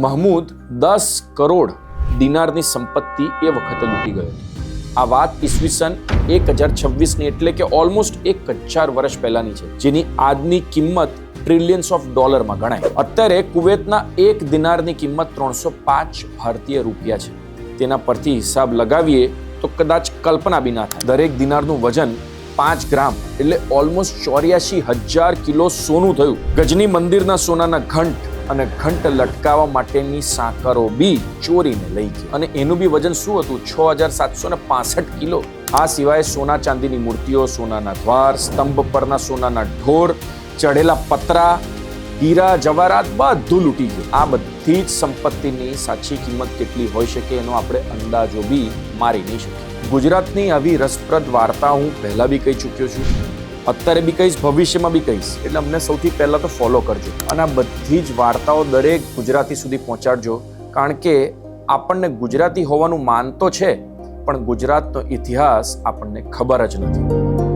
મહમૂદ 10 કરોડ દિનારની સંપત્તિ એ વખતે લૂંટી ગયો હતો. આ વાત ઈસવીસન 1026ની એટલે કે ઓલમોસ્ટ 1000 વર્ષ પહેલાની છે, જેની આજની કિંમત ટ્રિલિયન્સ ઓફ ડોલરમાં ગણાય. અત્યારે કુવેતના 1 દિનારની કિંમત 305 ભારતીય રૂપિયા છે. તેના પરથી હિસાબ લગાવીએ તો કદાચ કલ્પના બી ના થાય. દરેક દિનારનું વજન 5 ગ્રામ એટલે ઓલમોસ્ટ 84,000 કિલો સોનું થયું. ગજની મંદિરના સોનાના ઘંટ અને ઘંટ લટકાવવા માટેની સાંકરો બી ચોરીને લઈ ગઈ, અને એનું બી વજન શું હતું? 6,765 કિલો. આ સિવાય સોના ચાંદીની મૂર્તિઓ, સોનાના દ્વાર, સ્તંભ પરના સોનાના ઢોર, ચઢેલા પતરા, હીરા જવાહરાત બધું લૂંટી ગયું. આ બધી જ સંપત્તિની સાચી કિંમત કેટલી હોઈ શકે એનો આપણે અંદાજો બી મારી નહીં શકીએ. ગુજરાતની આવી રસપ્રદ વાર્તા હું પહેલા બી કહી ચૂક્યો છું, અત્યારે બી કહીશ, ભવિષ્યમાં બી કહીશ. એટલે અમને સૌથી પહેલા તો ફોલો કરજો અને આ બધી જ વાર્તાઓ દરેક ગુજરાતી સુધી પહોંચાડજો, કારણ કે આપણને ગુજરાતી હોવાનું માન તો છે, પણ ગુજરાતનો ઇતિહાસ આપણને ખબર જ નથી.